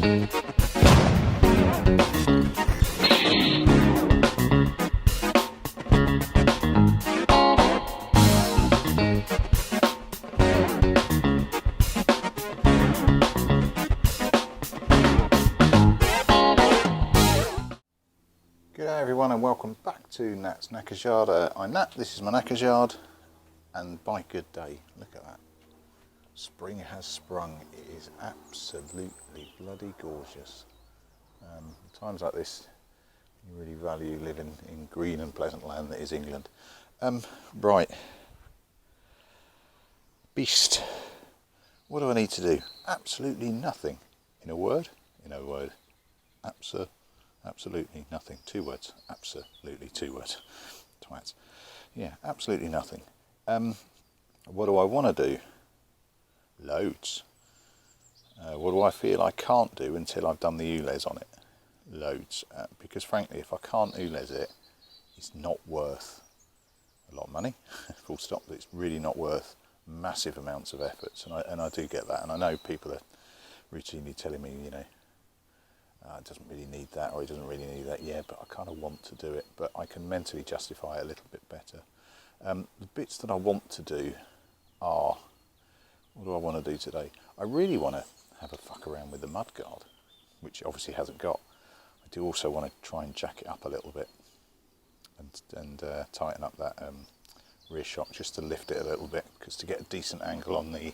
G'day everyone and welcome back to Nat's Knackers Yard. I'm Nat, this is my Knackers Yard, and by good day, look at that. Spring has sprung. It is absolutely bloody gorgeous. Times like this, you really value living in green and pleasant land that is England. Right. Beast. What do I need to do? Absolutely nothing. In a word, absolutely nothing. 2 words. Absolutely 2 words. Twats. Yeah, absolutely nothing. What do I want to do? Loads. What do I feel I can't do until I've done the ULEZ on it? Loads. Because frankly, if I can't ULEZ it, it's not worth a lot of money, full stop, but it's really not worth massive amounts of efforts, and I do get that, and I know people are routinely telling me, you know, it doesn't really need that, or it doesn't really need that. Yeah, but I kind of want to do it, but I can mentally justify it a little bit better. The bits that I want to do are, what do I want to do today? I really want to have a fuck around with the mudguard, which it obviously hasn't got. I do also want to try and jack it up a little bit and tighten up that rear shock just to lift it a little bit, because to get a decent angle on the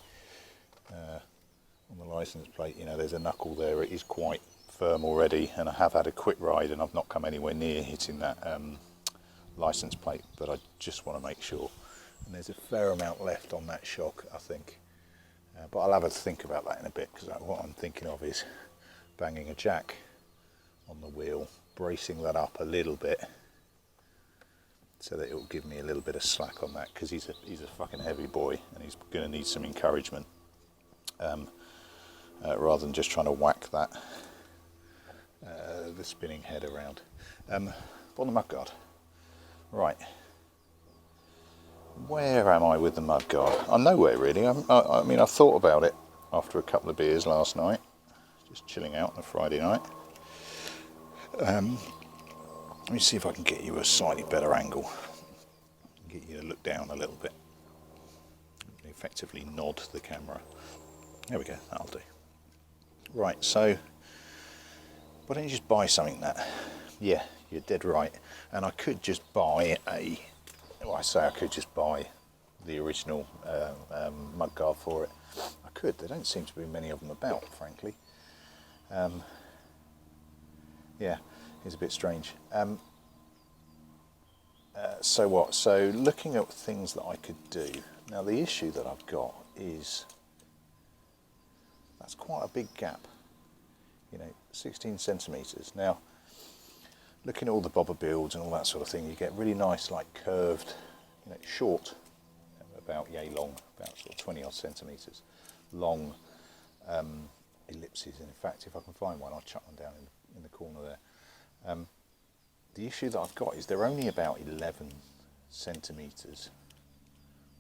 license plate, you know, there's a knuckle there. It is quite firm already, and I have had a quick ride and I've not come anywhere near hitting that license plate, but I just want to make sure. And there's a fair amount left on that shock, I think, but I'll have a think about that in a bit, because what I'm thinking of is banging a jack on the wheel, bracing that up a little bit so that it will give me a little bit of slack on that, because he's a fucking heavy boy and he's going to need some encouragement, rather than just trying to whack that the spinning head around. On the mudguard, right, where am I with the mudguard? I'm nowhere really. I mean, I thought about it after a couple of beers last night, just chilling out on a Friday night. Let me see if I can get you a slightly better angle, get you to look down a little bit, effectively nod the camera. There we go, that'll do. Right, so why don't you just buy something, that? Yeah, you're dead right. And I could just buy I could just buy the original mudguard for it. I could. There don't seem to be many of them about, frankly. Yeah, it's a bit strange. So what? So looking at things that I could do. Now the issue that I've got is that's quite a big gap. You know, 16 centimetres. Now, looking at all the bobber builds and all that sort of thing, you get really nice, like curved, you know, short, about yay long, about sort of 20 odd centimetres long ellipses. And in fact, if I can find one, I'll chuck one down in the corner there. The issue that I've got is they're only about 11 centimetres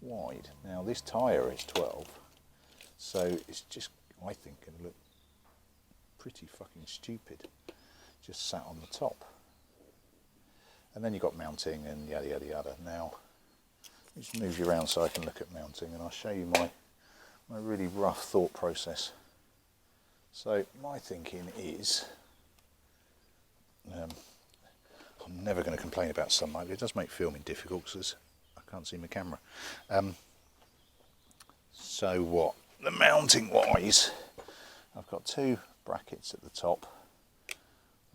wide. Now this tyre is 12, so it's just, I think, can look pretty fucking stupid just sat on the top. And then you've got mounting and yada yada yada. Now let me just move you around so I can look at mounting, and I'll show you my really rough thought process. So my thinking is, I'm never going to complain about sunlight, but it does make filming difficult because I can't see my camera. So what? The mounting wise, I've got 2 brackets at the top,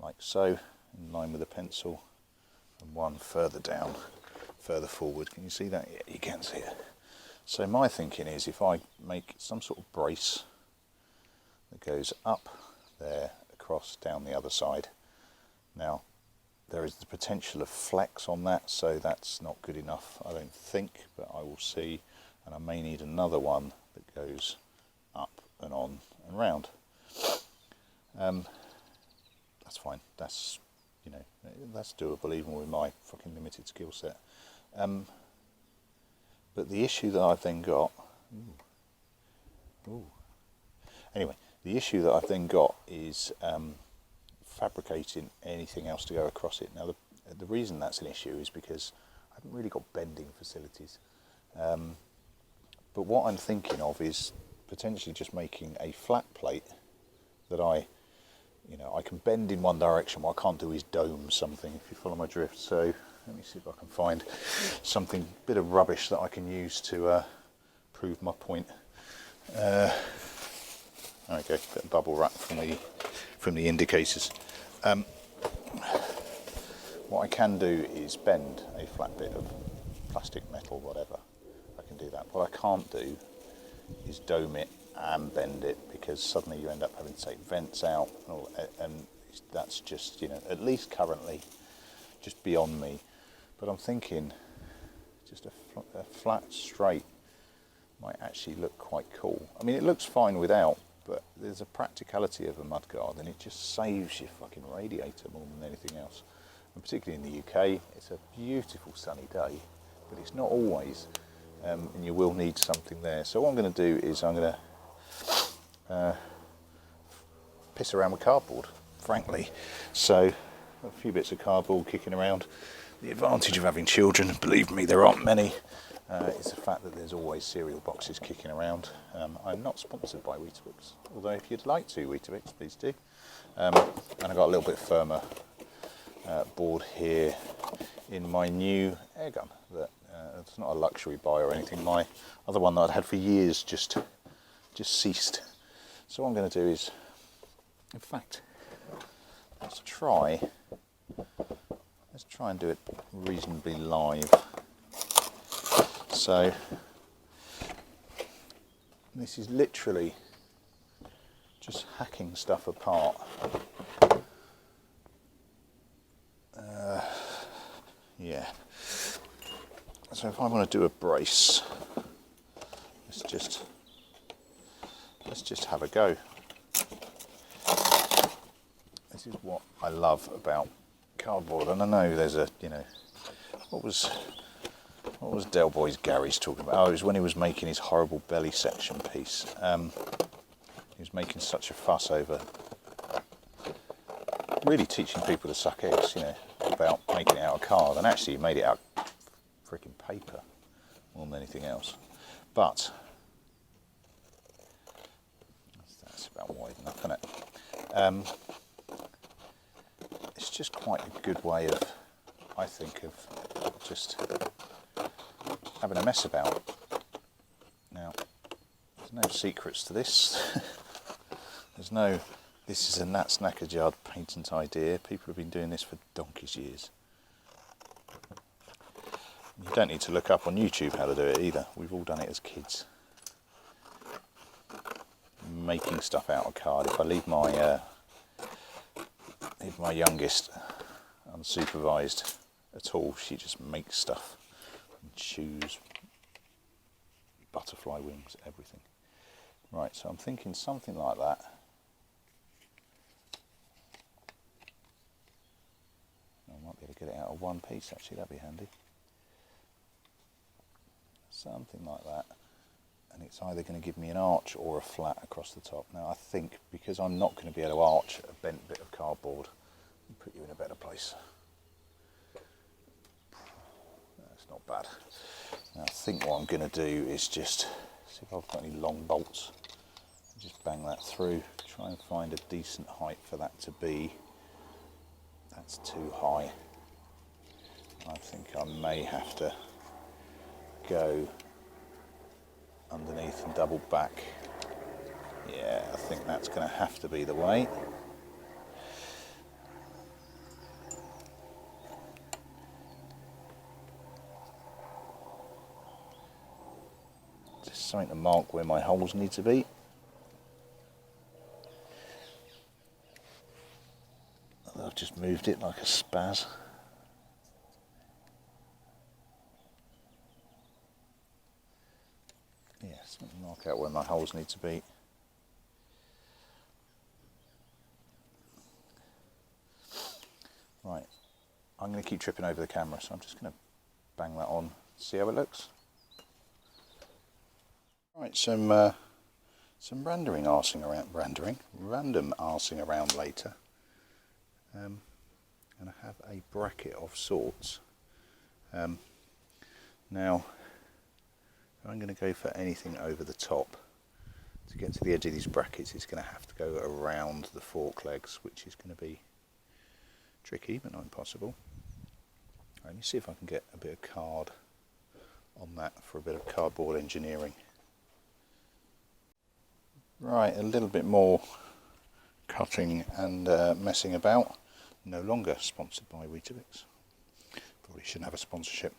like so, in line with the pencil, and one further down, further forward. Can you see that? Yeah, you can see it. So my thinking is, if I make some sort of brace that goes up there, across, down the other side. Now, there is the potential of flex on that, so that's not good enough, I don't think, but I will see. And I may need another one that goes up and on and round. That's fine. That's, you know, that's doable even with my fucking limited skill set. But the issue that I've then got, anyway, The issue that I've then got is fabricating anything else to go across it. Now the reason that's an issue is because I haven't really got bending facilities. But what I'm thinking of is potentially just making a flat plate that I can bend in one direction. What I can't do is dome something, if you follow my drift. So let me see if I can find something, bit of rubbish that I can use to prove my point. Okay, bit of bubble wrap from the indicators. What I can do is bend a flat bit of plastic, metal, whatever. I can do that. What I can't do is dome it and bend it, because suddenly you end up having to take vents out, and that's just, at least currently, just beyond me. But I'm thinking just a flat, straight might actually look quite cool. I mean, it looks fine without, but there's a practicality of a mudguard, and it just saves your fucking radiator more than anything else. And particularly in the UK, it's a beautiful sunny day, but it's not always, and you will need something there. So what I'm going to do is I'm going to piss around with cardboard, frankly. So a few bits of cardboard kicking around. The advantage of having children, believe me, there aren't many, is the fact that there's always cereal boxes kicking around. I'm not sponsored by Weetabix, although if you'd like to, Weetabix, please do. And I've got a little bit firmer board here in my new air gun. That it's not a luxury buy or anything. My other one that I'd had for years just ceased. So what I'm going to do is, in fact, let's try and do it reasonably live. So this is literally just hacking stuff apart. Yeah. So if I want to do a brace, let's just have a go. This is what I love about cardboard, and I know there's a, what was Del Boy's Gary's talking about? Oh, it was when he was making his horrible belly section piece. He was making such a fuss over really teaching people to suck eggs, about making it out of card, and actually he made it out of freaking paper more than anything else. But that's about wide enough, isn't it? It's just quite a good way of, I think, of just having a mess about. Now, there's no secrets to this. There's no, this is a Nat Snackerjard patent idea. People have been doing this for donkey's years. You don't need to look up on YouTube how to do it either. We've all done it as kids. Making stuff out of card. If I leave my youngest unsupervised at all, she just makes stuff. Shoes, butterfly wings, everything. Right, so I'm thinking something like that. I might be able to get it out of one piece, actually, that'd be handy. Something like that. And it's either going to give me an arch or a flat across the top. Now I think, because I'm not going to be able to arch a bent bit of cardboard, I'll put you in a better place. That's not bad. Now I think what I'm going to do is just see if I've got any long bolts. Just bang that through. Try and find a decent height for that to be. That's too high. I think I may have to go underneath and double back. Yeah, I think that's going to have to be the way. Just something to mark where my holes need to be. I've just moved it like a spaz. Yeah, something to mark out where my holes need to be. Right, I'm going to keep tripping over the camera, so I'm just going to bang that on, see how it looks. Right, some some random arsing around later. And I have a bracket of sorts. Now, I'm going to go for anything over the top. To get to the edge of these brackets, it's going to have to go around the fork legs, which is going to be tricky, but not impossible. Let me see if I can get a bit of card on that for a bit of cardboard engineering. Right, a little bit more cutting and messing about. No longer sponsored by Weetabix. Probably shouldn't have a sponsorship.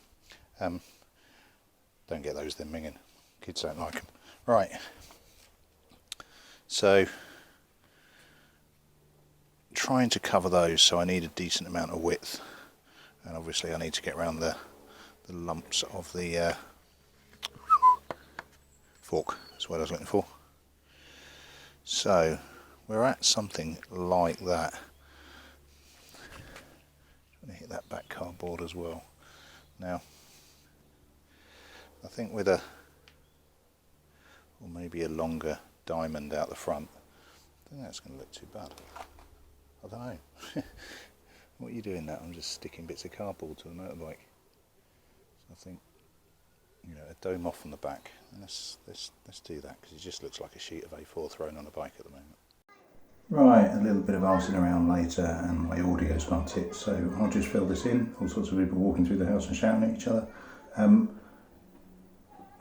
Don't get those, they're minging. Kids don't like them. Right. So, trying to cover those, so I need a decent amount of width. And obviously I need to get around the lumps of the fork. That's what I was looking for. So, we're at something like that. Trying to hit that back cardboard as well. Now, I think with or maybe a longer diamond out the front, I think that's going to look too bad. I don't know. What are you doing now? I'm just sticking bits of cardboard to the motorbike. So I think, you know, a dome off on the back. And let's do that, because it just looks like a sheet of A4 thrown on a bike at the moment. Right, a little bit of arsing around later and my audio's gone tits, so I'll just fill this in. All sorts of people walking through the house and shouting at each other.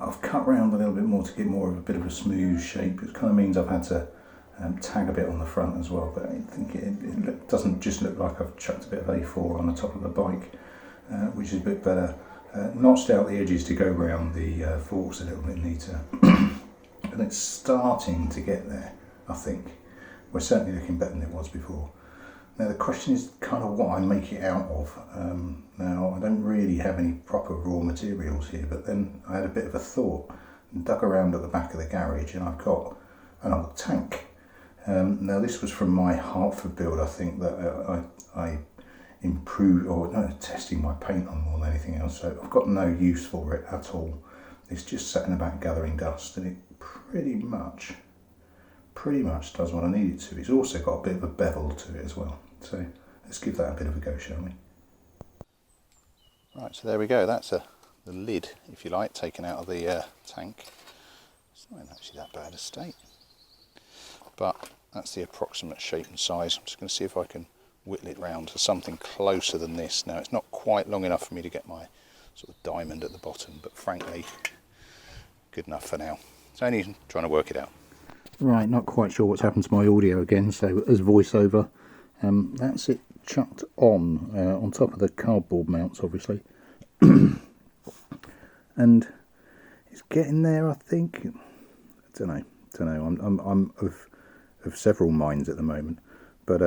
I've cut round a little bit more to get more of a bit of a smooth shape. It kind of means I've had to tag a bit on the front as well, but I think it doesn't just look like I've chucked a bit of A4 on the top of the bike, which is a bit better. Notched out the edges to go around the forks a little bit neater. And it's starting to get there, I think. We're certainly looking better than it was before. Now the question is kind of what I make it out of. Now I don't really have any proper raw materials here, but then I had a bit of a thought and dug around at the back of the garage, and I've got an old tank. Now this was from my Hartford build, I think, that I improved, or no, testing my paint on more than anything else, so I've got no use for it at all. It's just sat in the back gathering dust, and it pretty much does what I need it to. It's also got a bit of a bevel to it as well, so let's give that a bit of a go, shall we? Right, so there we go. That's the lid, if you like, taken out of the tank. It's not in actually that bad a state, but that's the approximate shape and size. I'm just going to see if I can whittle it round to something closer than this. Now it's not quite long enough for me to get my sort of diamond at the bottom, but frankly good enough for now. It's only trying to work it out. Right, not quite sure what's happened to my audio again, so as voiceover, that's it chucked on top of the cardboard mounts, obviously. And it's getting there, I think. I don't know. I'm of several minds at the moment, but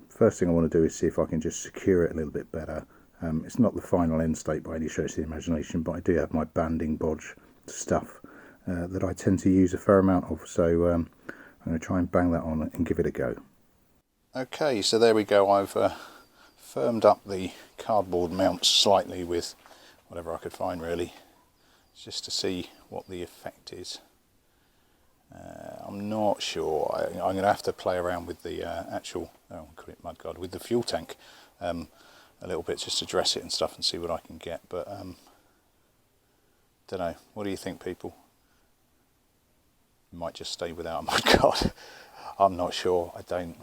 first thing I want to do is see if I can just secure it a little bit better. It's not the final end state by any stretch of the imagination, but I do have my banding bodge stuff that I tend to use a fair amount of, so I'm going to try and bang that on and give it a go. Okay, so there we go. I've firmed up the cardboard mounts slightly with whatever I could find, really, just to see what the effect is. I'm not sure. I'm going to have to play around with the actual, I'll call it mudguard, with the fuel tank a little bit, just to dress it and stuff and see what I can get, but don't know. What do you think, people? Might just stay without a mudguard. I'm not sure. I don't.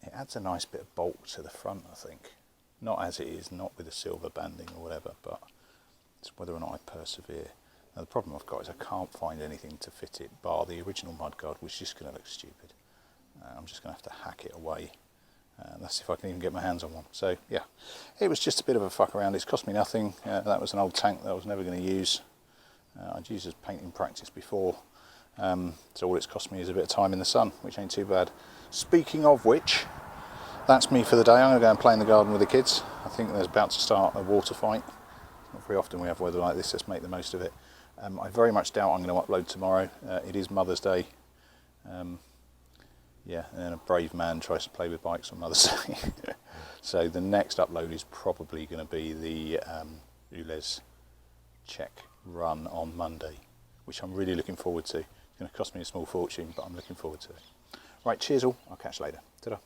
It adds a nice bit of bulk to the front, I think. Not as it is, not with the silver banding or whatever, but it's whether or not I persevere. Now the problem I've got is I can't find anything to fit it, bar the original mudguard, which is just going to look stupid. I'm just going to have to hack it away. Let's see if I can even get my hands on one. So yeah, it was just a bit of a fuck around. It's cost me nothing. That was an old tank that I was never going to use. I'd used it as painting practice before, so all it's cost me is a bit of time in the sun, which ain't too bad. Speaking of which, that's me for the day. I'm going to go and play in the garden with the kids. I think there's about to start a water fight. Not very often we have weather like this. Let's make the most of it. I very much doubt I'm going to upload tomorrow. It is Mother's Day. Yeah, and a brave man tries to play with bikes on Mother's Day. So the next upload is probably going to be the Ulez check run on Monday, which I'm really looking forward to. It's going to cost me a small fortune, but I'm looking forward to it. Right, cheers all. I'll catch you later. Ta-da.